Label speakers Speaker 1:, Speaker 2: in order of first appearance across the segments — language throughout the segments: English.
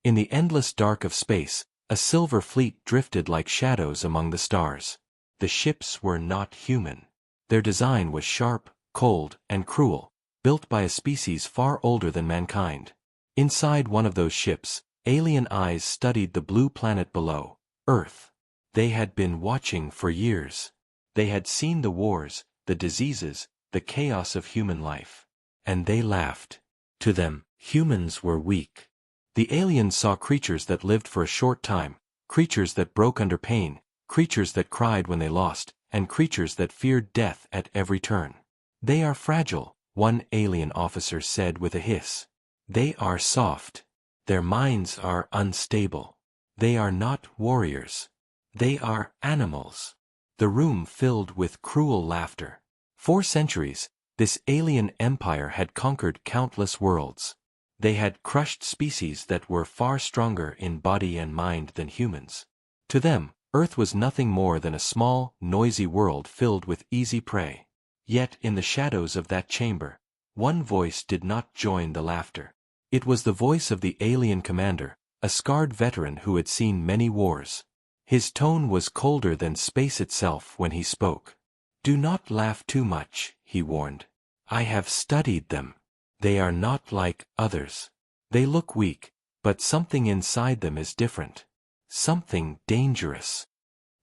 Speaker 1: In the endless dark of space, a silver fleet drifted like shadows among the stars. The ships were not human. Their design was sharp, cold, and cruel, built by a species far older than mankind. Inside one of those ships, alien eyes studied the blue planet below, Earth. They had been watching for years. They had seen the wars, the diseases, the chaos of human life. And they laughed. To them, humans were weak. The aliens saw creatures that lived for a short time, creatures that broke under pain, creatures that cried when they lost, and creatures that feared death at every turn. They are fragile, one alien officer said with a hiss. They are soft. Their minds are unstable. They are not warriors. They are animals. The room filled with cruel laughter. For centuries, this alien empire had conquered countless worlds. They had crushed species that were far stronger in body and mind than humans. To them, Earth was nothing more than a small, noisy world filled with easy prey. Yet in the shadows of that chamber, one voice did not join the laughter. It was the voice of the alien commander, a scarred veteran who had seen many wars. His tone was colder than space itself when he spoke. "Do not laugh too much," he warned. "I have studied them. They are not like others. They look weak, but something inside them is different. Something dangerous."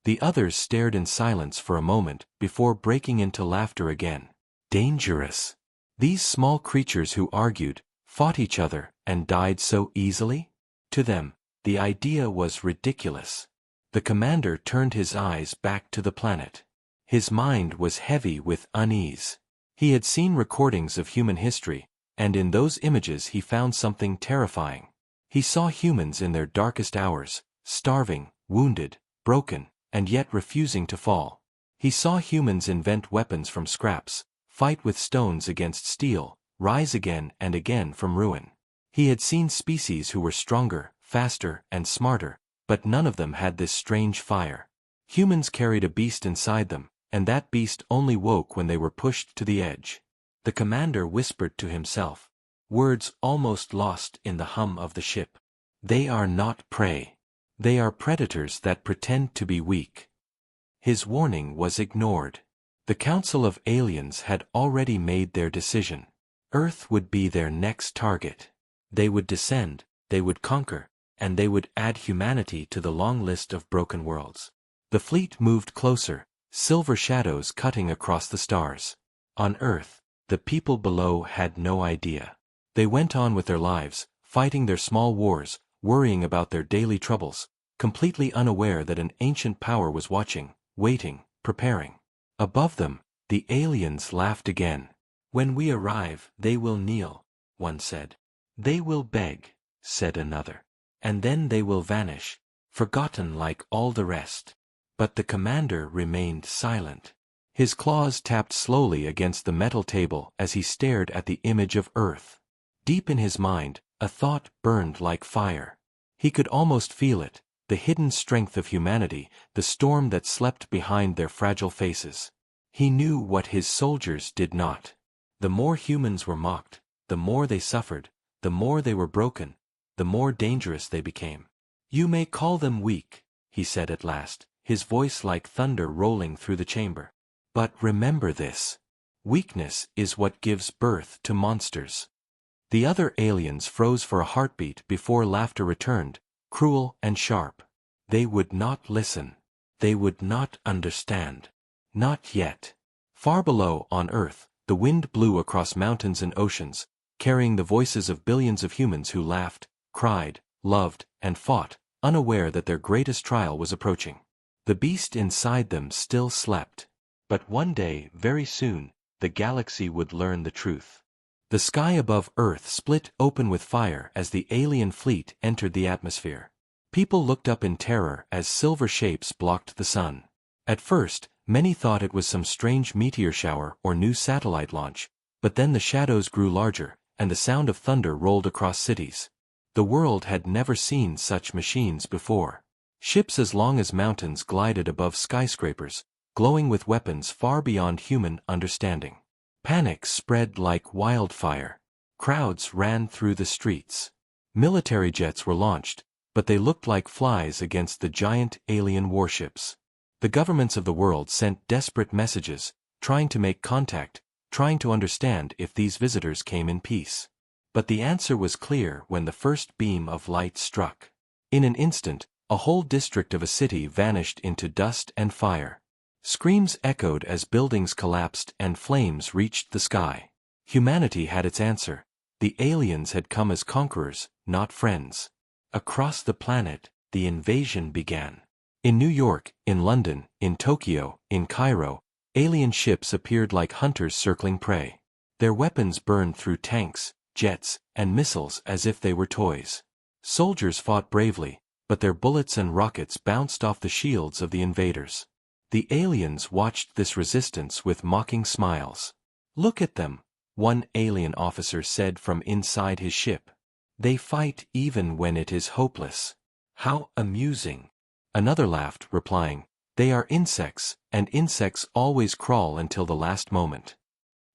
Speaker 1: The others stared in silence for a moment before breaking into laughter again. Dangerous. These small creatures who argued, fought each other, and died so easily? To them, the idea was ridiculous. The commander turned his eyes back to the planet. His mind was heavy with unease. He had seen recordings of human history, and in those images he found something terrifying. He saw humans in their darkest hours, starving, wounded, broken, and yet refusing to fall. He saw humans invent weapons from scraps, fight with stones against steel, rise again and again from ruin. He had seen species who were stronger, faster, and smarter, but none of them had this strange fire. Humans carried a beast inside them, and that beast only woke when they were pushed to the edge. The commander whispered to himself, words almost lost in the hum of the ship. They are not prey. They are predators that pretend to be weak. His warning was ignored. The Council of Aliens had already made their decision. Earth would be their next target. They would descend, they would conquer, and they would add humanity to the long list of broken worlds. The fleet moved closer, silver shadows cutting across the stars. On Earth, the people below had no idea. They went on with their lives, fighting their small wars, worrying about their daily troubles, completely unaware that an ancient power was watching, waiting, preparing. Above them, the aliens laughed again. "When we arrive, they will kneel," one said. "They will beg," said another. "And then they will vanish, forgotten like all the rest." But the commander remained silent. His claws tapped slowly against the metal table as he stared at the image of Earth. Deep in his mind, a thought burned like fire. He could almost feel it, the hidden strength of humanity, the storm that slept behind their fragile faces. He knew what his soldiers did not. The more humans were mocked, the more they suffered, the more they were broken, the more dangerous they became. "You may call them weak," he said at last, his voice like thunder rolling through the chamber. "But remember this. Weakness is what gives birth to monsters." The other aliens froze for a heartbeat before laughter returned, cruel and sharp. They would not listen. They would not understand. Not yet. Far below, on Earth, the wind blew across mountains and oceans, carrying the voices of billions of humans who laughed, cried, loved, and fought, unaware that their greatest trial was approaching. The beast inside them still slept. But one day, very soon, the galaxy would learn the truth. The sky above Earth split open with fire as the alien fleet entered the atmosphere. People looked up in terror as silver shapes blocked the sun. At first, many thought it was some strange meteor shower or new satellite launch, but then the shadows grew larger, and the sound of thunder rolled across cities. The world had never seen such machines before. Ships as long as mountains glided above skyscrapers, glowing with weapons far beyond human understanding. Panic spread like wildfire. Crowds ran through the streets. Military jets were launched, but they looked like flies against the giant alien warships. The governments of the world sent desperate messages, trying to make contact, trying to understand if these visitors came in peace. But the answer was clear when the first beam of light struck. In an instant, a whole district of a city vanished into dust and fire. Screams echoed as buildings collapsed and flames reached the sky. Humanity had its answer. The aliens had come as conquerors, not friends. Across the planet, the invasion began. In New York, in London, in Tokyo, in Cairo, alien ships appeared like hunters circling prey. Their weapons burned through tanks, jets, and missiles as if they were toys. Soldiers fought bravely, but their bullets and rockets bounced off the shields of the invaders. The aliens watched this resistance with mocking smiles. "Look at them," one alien officer said from inside his ship. "They fight even when it is hopeless. How amusing." Another laughed, replying, "They are insects, and insects always crawl until the last moment."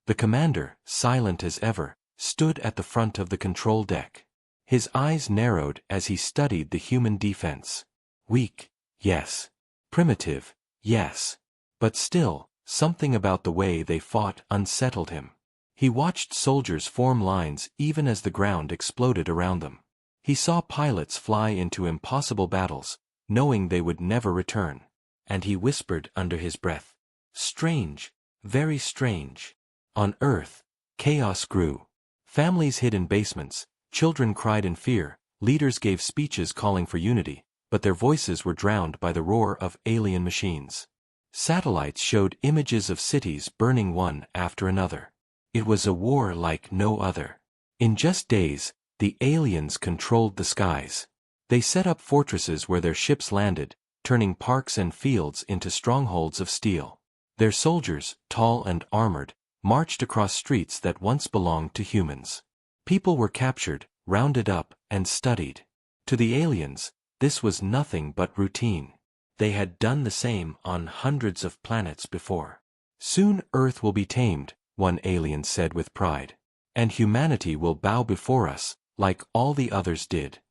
Speaker 1: The commander, silent as ever, stood at the front of the control deck. His eyes narrowed as he studied the human defense. Weak, yes. Primitive, yes. But still, something about the way they fought unsettled him. He watched soldiers form lines even as the ground exploded around them. He saw pilots fly into impossible battles, knowing they would never return. And he whispered under his breath, "Strange, very strange." On Earth, chaos grew. Families hid in basements, children cried in fear, leaders gave speeches calling for unity, but their voices were drowned by the roar of alien machines. Satellites showed images of cities burning one after another. It was a war like no other. In just days, the aliens controlled the skies. They set up fortresses where their ships landed, turning parks and fields into strongholds of steel. Their soldiers, tall and armored, marched across streets that once belonged to humans. People were captured, rounded up, and studied. To the aliens, this was nothing but routine. They had done the same on hundreds of planets before. "Soon Earth will be tamed," one alien said with pride. "And humanity will bow before us, like all the others did."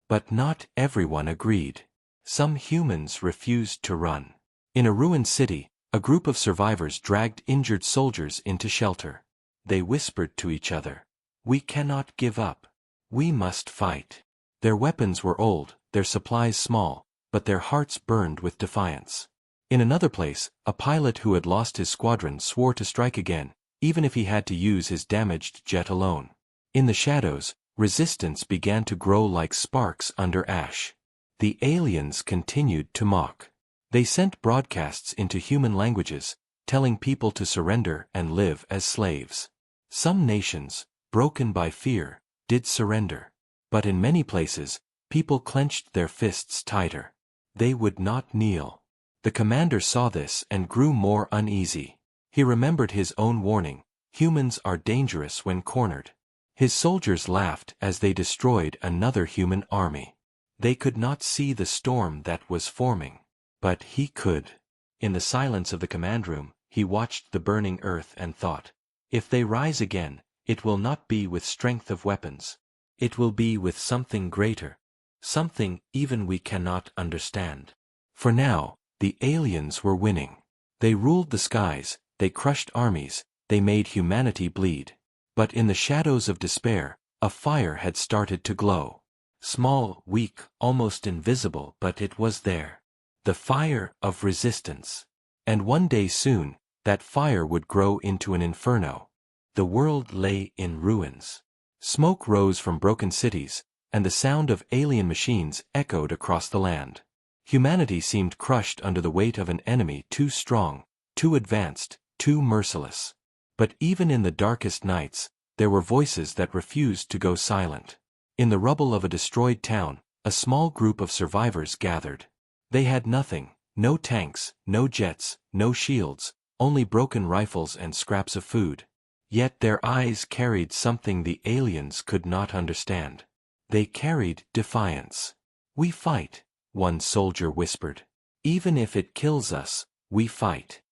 Speaker 1: But not everyone agreed. Some humans refused to run. In a ruined city, a group of survivors dragged injured soldiers into shelter. They whispered to each other, "We cannot give up. We must fight." Their weapons were old, their supplies small, but their hearts burned with defiance. In another place, a pilot who had lost his squadron swore to strike again, even if he had to use his damaged jet alone. In the shadows, resistance began to grow like sparks under ash. The aliens continued to mock. They sent broadcasts into human languages, telling people to surrender and live as slaves. Some nations, broken by fear, did surrender. But in many places, people clenched their fists tighter. They would not kneel. The commander saw this and grew more uneasy. He remembered his own warning, humans are dangerous when cornered. His soldiers laughed as they destroyed another human army. They could not see the storm that was forming. But he could. In the silence of the command room, he watched the burning earth and thought, "If they rise again, it will not be with strength of weapons. It will be with something greater. Something even we cannot understand." For now, the aliens were winning. They ruled the skies, they crushed armies, they made humanity bleed. But in the shadows of despair, a fire had started to glow. Small, weak, almost invisible, but it was there. The fire of resistance. And one day soon, that fire would grow into an inferno. The world lay in ruins. Smoke rose from broken cities, and the sound of alien machines echoed across the land. Humanity seemed crushed under the weight of an enemy too strong, too advanced, too merciless. But even in the darkest nights, there were voices that refused to go silent. In the rubble of a destroyed town, a small group of survivors gathered. They had nothing, no tanks, no jets, no shields, only broken rifles and scraps of food. Yet their eyes carried something the aliens could not understand. They carried defiance. "We fight," one soldier whispered. "Even if it kills us, we fight."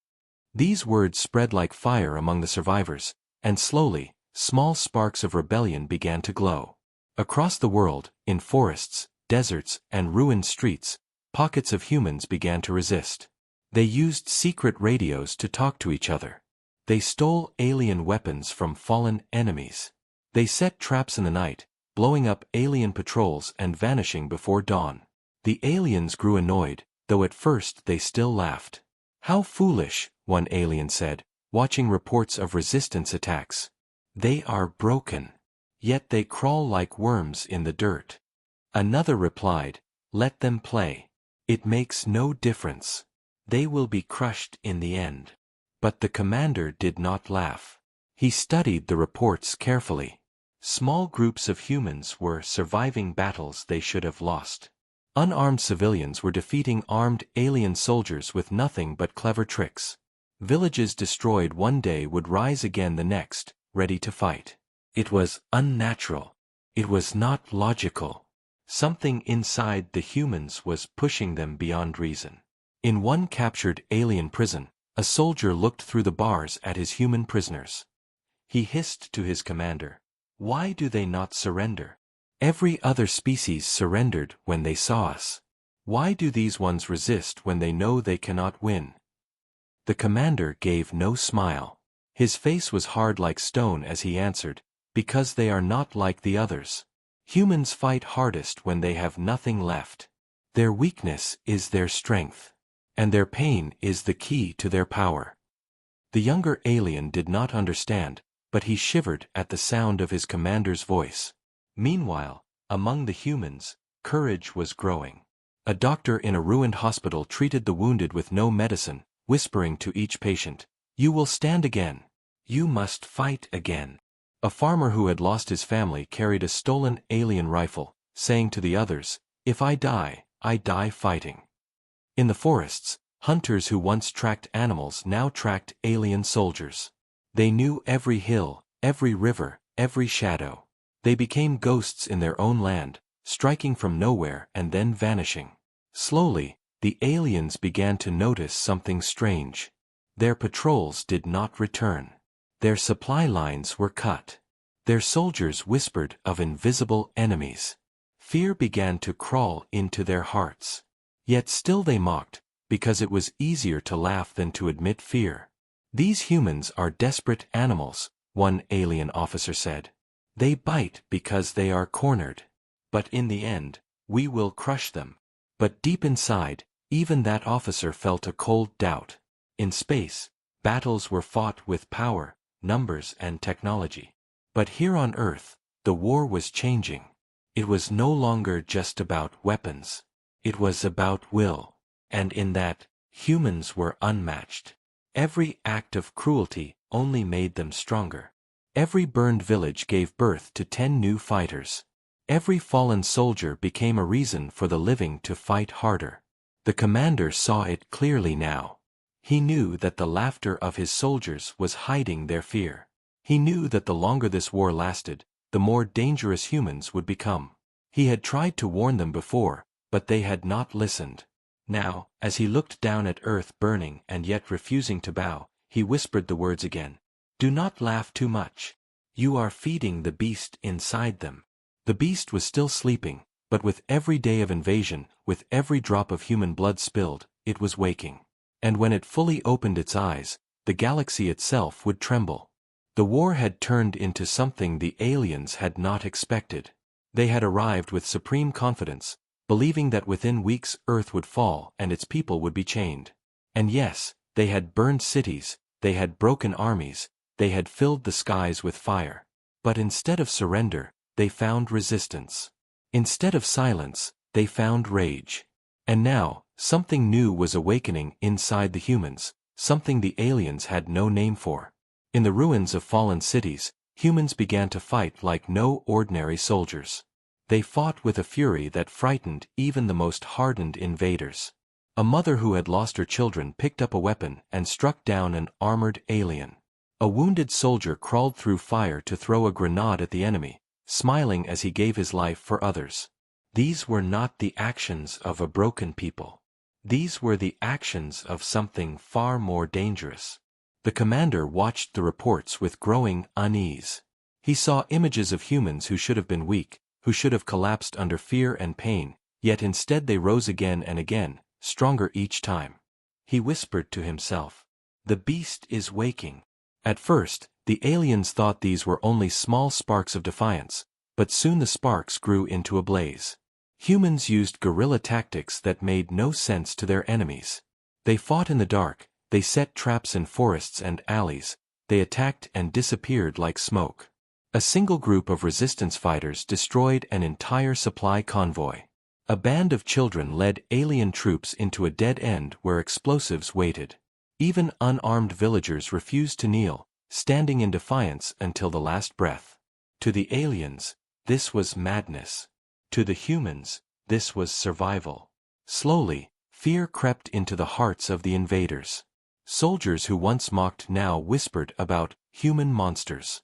Speaker 1: These words spread like fire among the survivors, and slowly, small sparks of rebellion began to glow. Across the world, in forests, deserts, and ruined streets, pockets of humans began to resist. They used secret radios to talk to each other. They stole alien weapons from fallen enemies. They set traps in the night, blowing up alien patrols and vanishing before dawn. The aliens grew annoyed, though at first they still laughed. "How foolish," one alien said, watching reports of resistance attacks. "They are broken. Yet they crawl like worms in the dirt." Another replied, "Let them play. It makes no difference. They will be crushed in the end." But the commander did not laugh. He studied the reports carefully. Small groups of humans were surviving battles they should have lost. Unarmed civilians were defeating armed alien soldiers with nothing but clever tricks. Villages destroyed one day would rise again the next, ready to fight. It was unnatural. It was not logical. Something inside the humans was pushing them beyond reason. In one captured alien prison, a soldier looked through the bars at his human prisoners. He hissed to his commander, "Why do they not surrender? Every other species surrendered when they saw us. Why do these ones resist when they know they cannot win?" The commander gave no smile. His face was hard like stone as he answered, "Because they are not like the others. Humans fight hardest when they have nothing left. Their weakness is their strength. And their pain is the key to their power." The younger alien did not understand, but he shivered at the sound of his commander's voice. Meanwhile, among the humans, courage was growing. A doctor in a ruined hospital treated the wounded with no medicine, whispering to each patient, "You will stand again. You must fight again." A farmer who had lost his family carried a stolen alien rifle, saying to the others, "If I die fighting." In the forests, hunters who once tracked animals now tracked alien soldiers. They knew every hill, every river, every shadow. They became ghosts in their own land, striking from nowhere and then vanishing. Slowly, the aliens began to notice something strange. Their patrols did not return. Their supply lines were cut. Their soldiers whispered of invisible enemies. Fear began to crawl into their hearts. Yet still they mocked, because it was easier to laugh than to admit fear. "These humans are desperate animals," one alien officer said. "They bite because they are cornered. But in the end, we will crush them." But deep inside, even that officer felt a cold doubt. In space, battles were fought with power, numbers, and technology. But here on Earth, the war was changing. It was no longer just about weapons. It was about will. And in that, humans were unmatched. Every act of cruelty only made them stronger. Every burned village gave birth to 10 new fighters. Every fallen soldier became a reason for the living to fight harder. The commander saw it clearly now. He knew that the laughter of his soldiers was hiding their fear. He knew that the longer this war lasted, the more dangerous humans would become. He had tried to warn them before, but they had not listened. Now, as he looked down at Earth burning and yet refusing to bow, he whispered the words again. "Do not laugh too much. You are feeding the beast inside them." The beast was still sleeping, but with every day of invasion, with every drop of human blood spilled, it was waking. And when it fully opened its eyes, the galaxy itself would tremble. The war had turned into something the aliens had not expected. They had arrived with supreme confidence, believing that within weeks Earth would fall and its people would be chained. And yes, they had burned cities, they had broken armies, they had filled the skies with fire. But instead of surrender, they found resistance. Instead of silence, they found rage. And now, something new was awakening inside the humans, something the aliens had no name for. In the ruins of fallen cities, humans began to fight like no ordinary soldiers. They fought with a fury that frightened even the most hardened invaders. A mother who had lost her children picked up a weapon and struck down an armored alien. A wounded soldier crawled through fire to throw a grenade at the enemy, smiling as he gave his life for others. These were not the actions of a broken people. These were the actions of something far more dangerous. The commander watched the reports with growing unease. He saw images of humans who should have been weak, who should have collapsed under fear and pain, yet instead they rose again and again, stronger each time. He whispered to himself, "The beast is waking." At first, the aliens thought these were only small sparks of defiance, but soon the sparks grew into a blaze. Humans used guerrilla tactics that made no sense to their enemies. They fought in the dark, they set traps in forests and alleys, they attacked and disappeared like smoke. A single group of resistance fighters destroyed an entire supply convoy. A band of children led alien troops into a dead end where explosives waited. Even unarmed villagers refused to kneel, standing in defiance until the last breath. To the aliens, this was madness. To the humans, this was survival. Slowly, fear crept into the hearts of the invaders. Soldiers who once mocked now whispered about human monsters.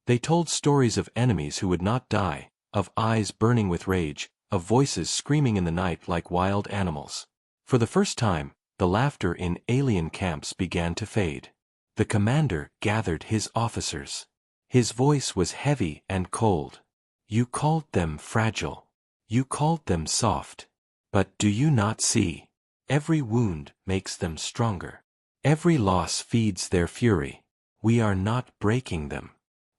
Speaker 1: They told stories of enemies who would not die, of eyes burning with rage, of voices screaming in the night like wild animals. For the first time, the laughter in alien camps began to fade. The commander gathered his officers. His voice was heavy and cold. "You called them fragile. You called them soft. But do you not see? Every wound makes them stronger. Every loss feeds their fury. We are not breaking them.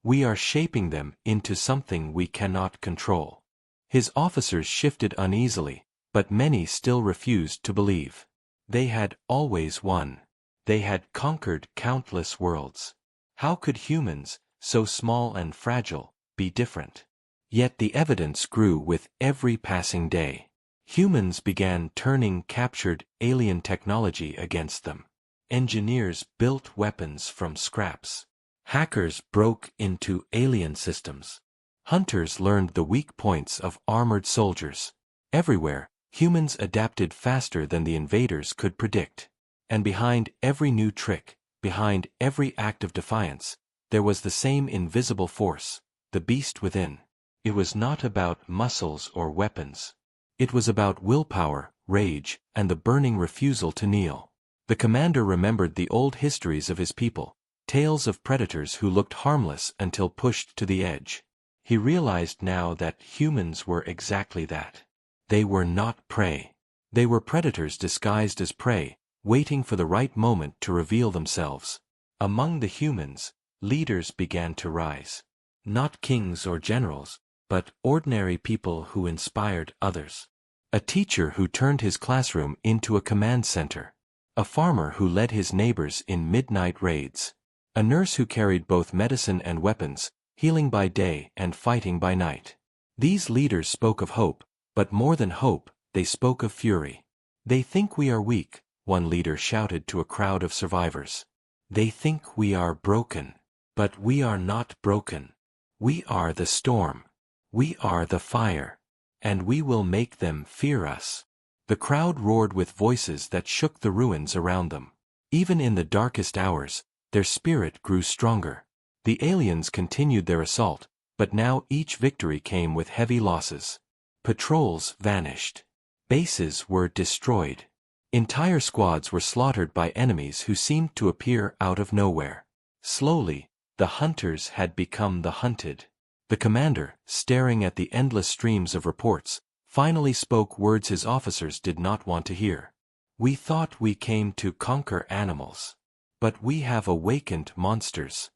Speaker 1: We are shaping them into something we cannot control." His officers shifted uneasily, but many still refused to believe. They had always won. They had conquered countless worlds. How could humans, so small and fragile, be different? Yet the evidence grew with every passing day. Humans began turning captured alien technology against them. Engineers built weapons from scraps. Hackers broke into alien systems. Hunters learned the weak points of armored soldiers. Everywhere, humans adapted faster than the invaders could predict. And behind every new trick, behind every act of defiance, there was the same invisible force, the beast within. It was not about muscles or weapons. It was about willpower, rage, and the burning refusal to kneel. The commander remembered the old histories of his people, tales of predators who looked harmless until pushed to the edge. He realized now that humans were exactly that. They were not prey. They were predators disguised as prey, waiting for the right moment to reveal themselves. Among the humans, leaders began to rise. Not kings or generals, but ordinary people who inspired others. A teacher who turned his classroom into a command center. A farmer who led his neighbors in midnight raids. A nurse who carried both medicine and weapons, healing by day and fighting by night. These leaders spoke of hope, but more than hope, they spoke of fury. "They think we are weak," one leader shouted to a crowd of survivors. "They think we are broken. But we are not broken. We are the storm. We are the fire. And we will make them fear us." The crowd roared with voices that shook the ruins around them. Even in the darkest hours, their spirit grew stronger. The aliens continued their assault, but now each victory came with heavy losses. Patrols vanished. Bases were destroyed. Entire squads were slaughtered by enemies who seemed to appear out of nowhere. Slowly, the hunters had become the hunted. The commander, staring at the endless streams of reports, finally spoke words his officers did not want to hear. "We thought we came to conquer animals. But we have awakened monsters."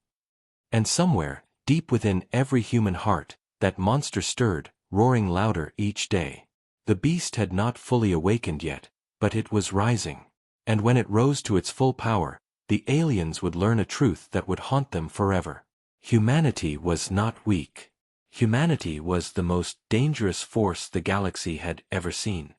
Speaker 1: And somewhere, deep within every human heart, that monster stirred, roaring louder each day. The beast had not fully awakened yet, but it was rising. And when it rose to its full power, the aliens would learn a truth that would haunt them forever. Humanity was not weak. Humanity was the most dangerous force the galaxy had ever seen.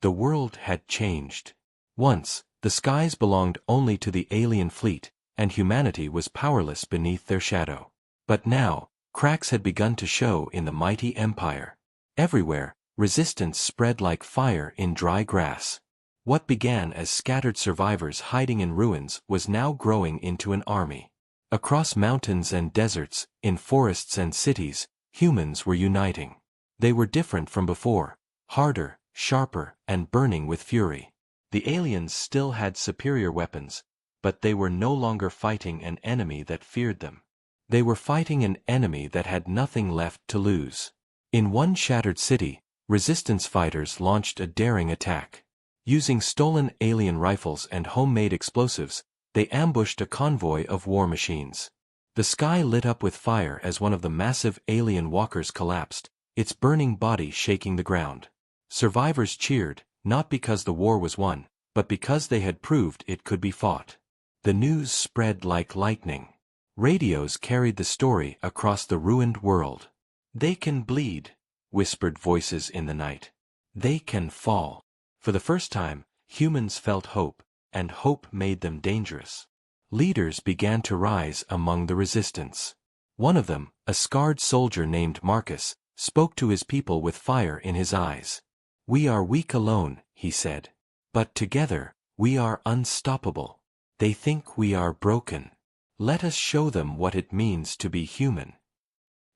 Speaker 1: The world had changed. Once, the skies belonged only to the alien fleet, and humanity was powerless beneath their shadow. But now, cracks had begun to show in the mighty empire. Everywhere, resistance spread like fire in dry grass. What began as scattered survivors hiding in ruins was now growing into an army. Across mountains and deserts, in forests and cities, humans were uniting. They were different from before, harder, sharper, and burning with fury. The aliens still had superior weapons, but they were no longer fighting an enemy that feared them. They were fighting an enemy that had nothing left to lose. In one shattered city, resistance fighters launched a daring attack. Using stolen alien rifles and homemade explosives, they ambushed a convoy of war machines. The sky lit up with fire as one of the massive alien walkers collapsed, its burning body shaking the ground. Survivors cheered, not because the war was won, but because they had proved it could be fought. The news spread like lightning. Radios carried the story across the ruined world. "They can bleed," whispered voices in the night. "They can fall." For the first time, humans felt hope, and hope made them dangerous. Leaders began to rise among the resistance. One of them, a scarred soldier named Marcus, spoke to his people with fire in his eyes. "We are weak alone," he said. "But together, we are unstoppable. They think we are broken. Let us show them what it means to be human."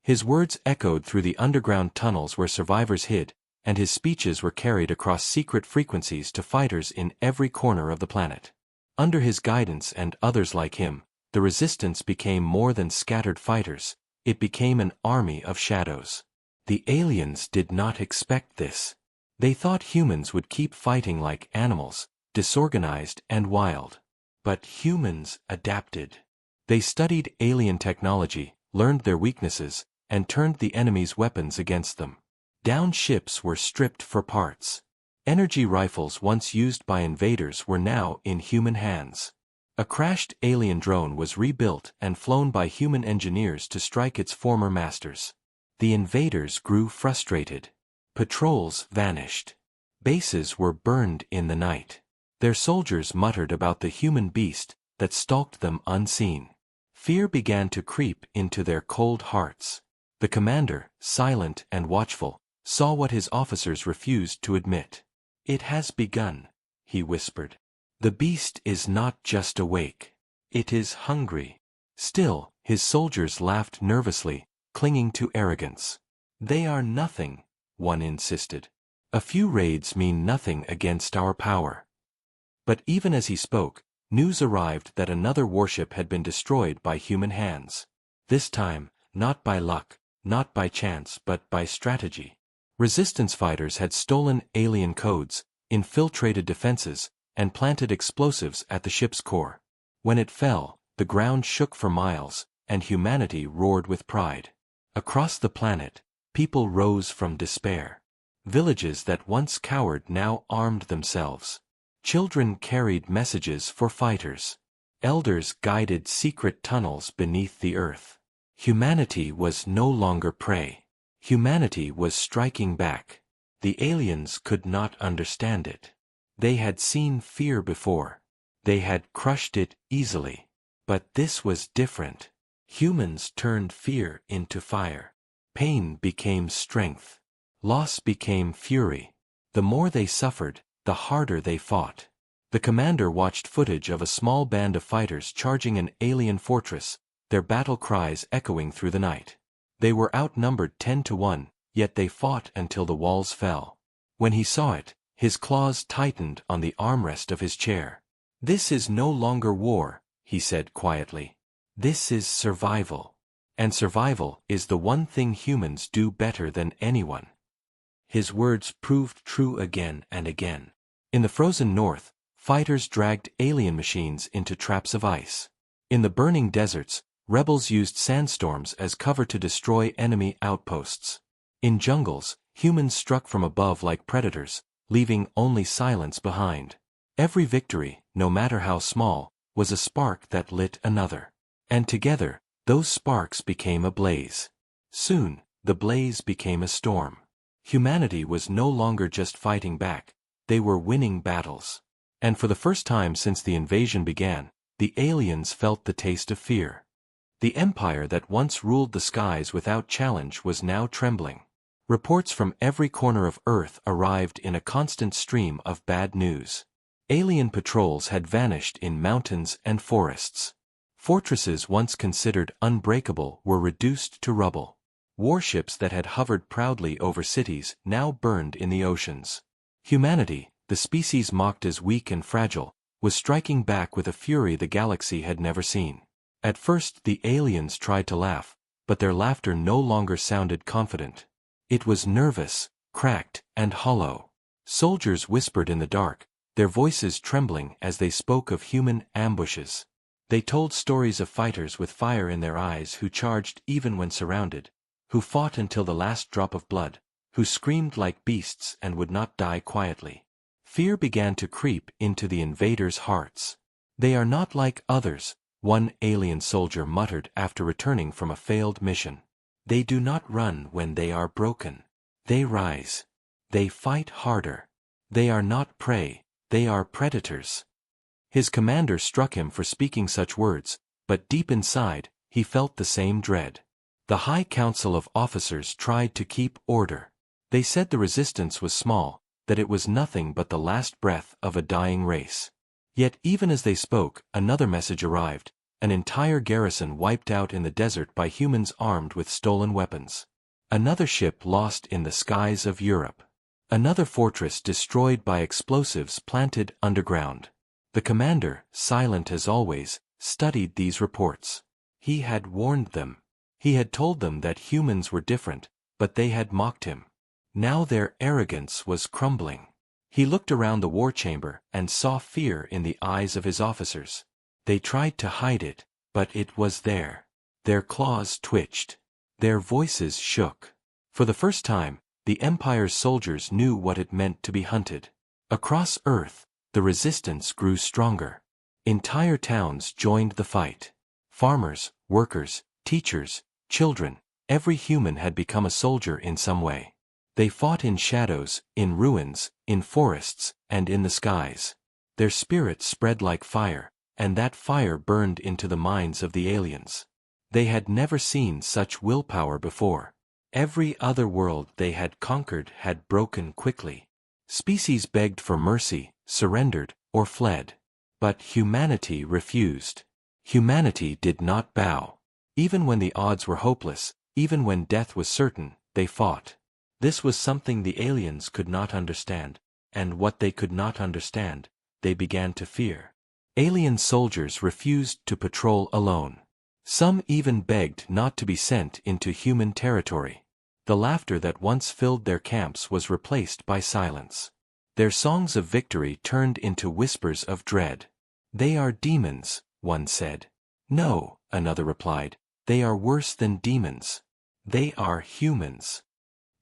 Speaker 1: His words echoed through the underground tunnels where survivors hid, and his speeches were carried across secret frequencies to fighters in every corner of the planet. Under his guidance and others like him, the resistance became more than scattered fighters, it became an army of shadows. The aliens did not expect this. They thought humans would keep fighting like animals, disorganized and wild. But humans adapted. They studied alien technology, learned their weaknesses, and turned the enemy's weapons against them. Downed ships were stripped for parts. Energy rifles once used by invaders were now in human hands. A crashed alien drone was rebuilt and flown by human engineers to strike its former masters. The invaders grew frustrated. Patrols vanished. Bases were burned in the night. Their soldiers muttered about the human beast that stalked them unseen. Fear began to creep into their cold hearts. The commander, silent and watchful, saw what his officers refused to admit. "It has begun," he whispered. "The beast is not just awake. It is hungry." Still, his soldiers laughed nervously, clinging to arrogance. "They are nothing," one insisted. "A few raids mean nothing against our power." But even as he spoke, news arrived that another warship had been destroyed by human hands. This time, not by luck, not by chance but by strategy. Resistance fighters had stolen alien codes, infiltrated defenses, and planted explosives at the ship's core. When it fell, the ground shook for miles, and humanity roared with pride. Across the planet, people rose from despair. Villages that once cowered now armed themselves. Children carried messages for fighters. Elders guided secret tunnels beneath the earth. Humanity was no longer prey. Humanity was striking back. The aliens could not understand it. They had seen fear before. They had crushed it easily. But this was different. Humans turned fear into fire. Pain became strength. Loss became fury. The more they suffered, the harder they fought. The commander watched footage of a small band of fighters charging an alien fortress, their battle cries echoing through the night. They were outnumbered 10-1, yet they fought until the walls fell. When he saw it, his claws tightened on the armrest of his chair. "This is no longer war," he said quietly. "This is survival. And survival is the one thing humans do better than anyone." His words proved true again and again. In the frozen north, fighters dragged alien machines into traps of ice. In the burning deserts, rebels used sandstorms as cover to destroy enemy outposts. In jungles, humans struck from above like predators, leaving only silence behind. Every victory, no matter how small, was a spark that lit another. And together, those sparks became a blaze. Soon, the blaze became a storm. Humanity was no longer just fighting back, they were winning battles. And for the first time since the invasion began, the aliens felt the taste of fear. The empire that once ruled the skies without challenge was now trembling. Reports from every corner of Earth arrived in a constant stream of bad news. Alien patrols had vanished in mountains and forests. Fortresses once considered unbreakable were reduced to rubble. Warships that had hovered proudly over cities now burned in the oceans. Humanity, the species mocked as weak and fragile, was striking back with a fury the galaxy had never seen. At first the aliens tried to laugh, but their laughter no longer sounded confident. It was nervous, cracked, and hollow. Soldiers whispered in the dark, their voices trembling as they spoke of human ambushes. They told stories of fighters with fire in their eyes who charged even when surrounded, who fought until the last drop of blood, who screamed like beasts and would not die quietly. Fear began to creep into the invaders' hearts. "They are not like others," one alien soldier muttered after returning from a failed mission. "They do not run when they are broken. They rise. They fight harder. They are not prey, they are predators." His commander struck him for speaking such words, but deep inside, he felt the same dread. The High Council of Officers tried to keep order. They said the resistance was small, that it was nothing but the last breath of a dying race. Yet even as they spoke, another message arrived, an entire garrison wiped out in the desert by humans armed with stolen weapons. Another ship lost in the skies of Europe. Another fortress destroyed by explosives planted underground. The commander, silent as always, studied these reports. He had warned them. He had told them that humans were different, but they had mocked him. Now their arrogance was crumbling. He looked around the war chamber and saw fear in the eyes of his officers. They tried to hide it, but it was there. Their claws twitched. Their voices shook. For the first time, the Empire's soldiers knew what it meant to be hunted. Across Earth, the resistance grew stronger. Entire towns joined the fight. Farmers, workers, teachers, children, every human had become a soldier in some way. They fought in shadows, in ruins, in forests, and in the skies. Their spirits spread like fire, and that fire burned into the minds of the aliens. They had never seen such willpower before. Every other world they had conquered had broken quickly. Species begged for mercy, surrendered, or fled. But humanity refused. Humanity did not bow. Even when the odds were hopeless, even when death was certain, they fought. This was something the aliens could not understand, and what they could not understand, they began to fear. Alien soldiers refused to patrol alone. Some even begged not to be sent into human territory. The laughter that once filled their camps was replaced by silence. Their songs of victory turned into whispers of dread. "They are demons," one said. "No," another replied, "they are worse than demons. They are humans."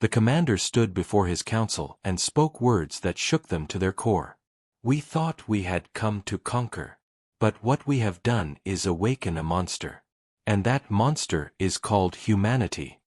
Speaker 1: The commander stood before his council and spoke words that shook them to their core. "We thought we had come to conquer. But what we have done is awaken a monster. And that monster is called humanity."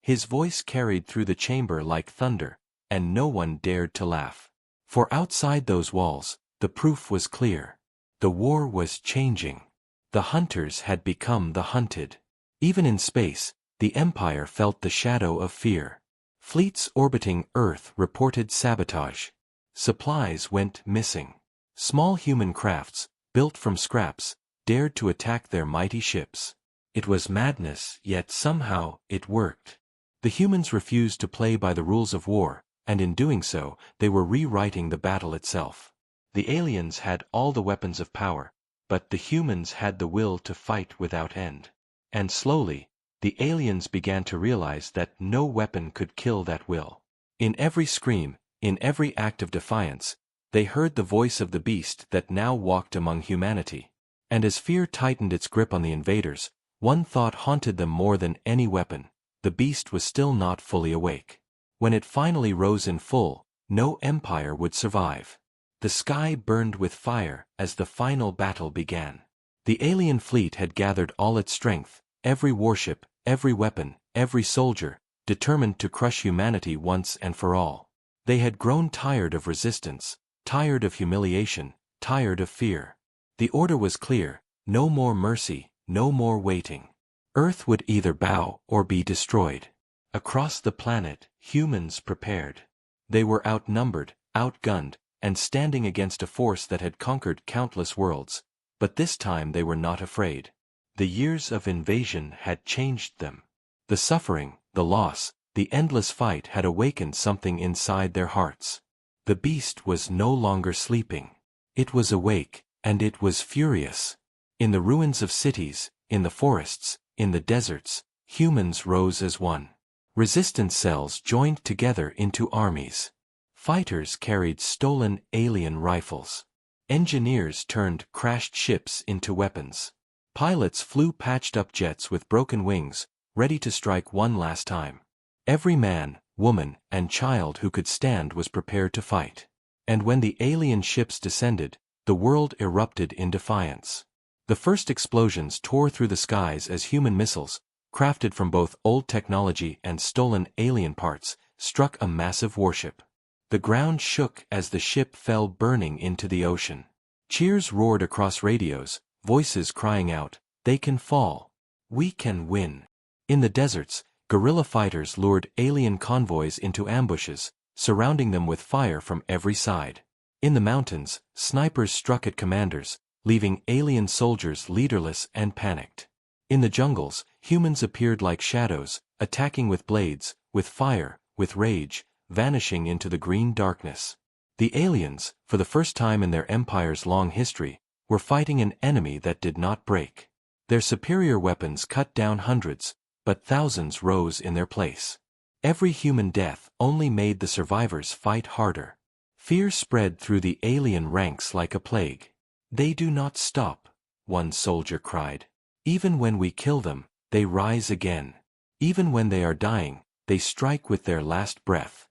Speaker 1: His voice carried through the chamber like thunder, and no one dared to laugh. For outside those walls, the proof was clear. The war was changing. The hunters had become the hunted. Even in space, the Empire felt the shadow of fear. Fleets orbiting Earth reported sabotage. Supplies went missing. Small human crafts, built from scraps, dared to attack their mighty ships. It was madness, yet somehow it worked. The humans refused to play by the rules of war, and in doing so, they were rewriting the battle itself. The aliens had all the weapons of power, but the humans had the will to fight without end. And slowly, the aliens began to realize that no weapon could kill that will. In every scream, in every act of defiance, they heard the voice of the beast that now walked among humanity. And as fear tightened its grip on the invaders, one thought haunted them more than any weapon: the beast was still not fully awake. When it finally rose in full, no empire would survive. The sky burned with fire as the final battle began. The alien fleet had gathered all its strength, every warship, every weapon, every soldier, determined to crush humanity once and for all. They had grown tired of resistance, tired of humiliation, tired of fear. The order was clear: no more mercy, no more waiting. Earth would either bow or be destroyed. Across the planet, humans prepared. They were outnumbered, outgunned, and standing against a force that had conquered countless worlds. But this time they were not afraid. The years of invasion had changed them. The suffering, the loss, the endless fight had awakened something inside their hearts. The beast was no longer sleeping. It was awake, and it was furious. In the ruins of cities, in the forests, in the deserts, humans rose as one. Resistance cells joined together into armies. Fighters carried stolen alien rifles. Engineers turned crashed ships into weapons. Pilots flew patched-up jets with broken wings, ready to strike one last time. Every man, woman, and child who could stand was prepared to fight. And when the alien ships descended, the world erupted in defiance. The first explosions tore through the skies as human missiles, crafted from both old technology and stolen alien parts, struck a massive warship. The ground shook as the ship fell burning into the ocean. Cheers roared across radios, voices crying out, "They can fall. We can win." In the deserts, guerrilla fighters lured alien convoys into ambushes, surrounding them with fire from every side. In the mountains, snipers struck at commanders, leaving alien soldiers leaderless and panicked. In the jungles, humans appeared like shadows, attacking with blades, with fire, with rage, vanishing into the green darkness. The aliens, for the first time in their empire's long history, were fighting an enemy that did not break. Their superior weapons cut down hundreds, but thousands rose in their place. Every human death only made the survivors fight harder. Fear spread through the alien ranks like a plague. "They do not stop," one soldier cried. "Even when we kill them, they rise again. Even when they are dying, they strike with their last breath."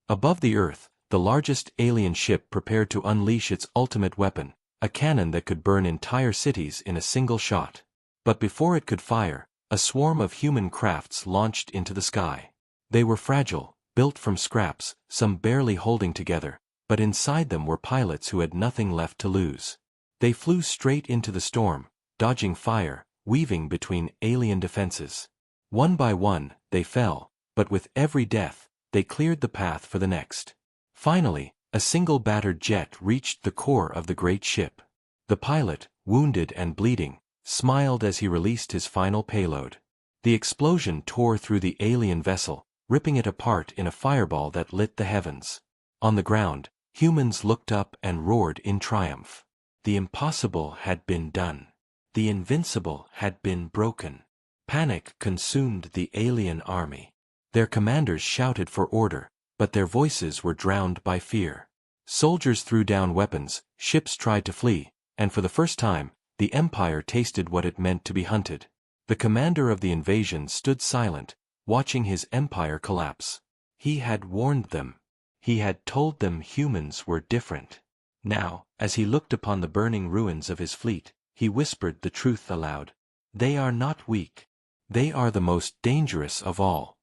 Speaker 1: Above the earth, the largest alien ship prepared to unleash its ultimate weapon, a cannon that could burn entire cities in a single shot. But before it could fire, a swarm of human crafts launched into the sky. They were fragile, built from scraps, some barely holding together, but inside them were pilots who had nothing left to lose. They flew straight into the storm, dodging fire, weaving between alien defenses. One by one, they fell, but with every death, they cleared the path for the next. Finally, a single battered jet reached the core of the great ship. The pilot, wounded and bleeding, smiled as he released his final payload. The explosion tore through the alien vessel, ripping it apart in a fireball that lit the heavens. On the ground, humans looked up and roared in triumph. The impossible had been done. The invincible had been broken. Panic consumed the alien army. Their commanders shouted for order, but their voices were drowned by fear. Soldiers threw down weapons, ships tried to flee, and for the first time, the Empire tasted what it meant to be hunted. The commander of the invasion stood silent, watching his empire collapse. He had warned them. He had told them humans were different. Now, as he looked upon the burning ruins of his fleet, he whispered the truth aloud. "They are not weak. They are the most dangerous of all."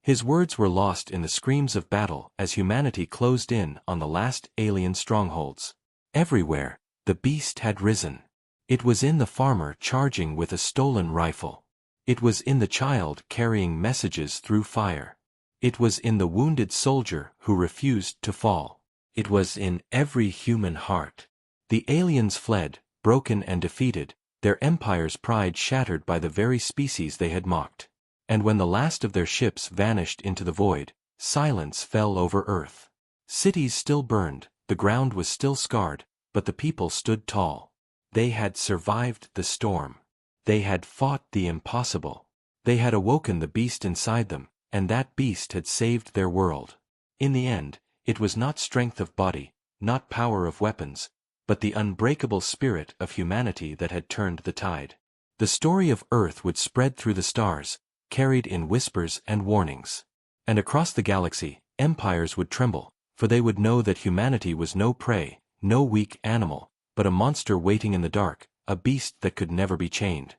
Speaker 1: His words were lost in the screams of battle as humanity closed in on the last alien strongholds. Everywhere, the beast had risen. It was in the farmer charging with a stolen rifle. It was in the child carrying messages through fire. It was in the wounded soldier who refused to fall. It was in every human heart. The aliens fled, broken and defeated, their empire's pride shattered by the very species they had mocked. And when the last of their ships vanished into the void, silence fell over Earth. Cities still burned, the ground was still scarred, but the people stood tall. They had survived the storm. They had fought the impossible. They had awoken the beast inside them, and that beast had saved their world. In the end, it was not strength of body, not power of weapons, but the unbreakable spirit of humanity that had turned the tide. The story of Earth would spread through the stars, carried in whispers and warnings. And across the galaxy, empires would tremble, for they would know that humanity was no prey, no weak animal, but a monster waiting in the dark, a beast that could never be chained.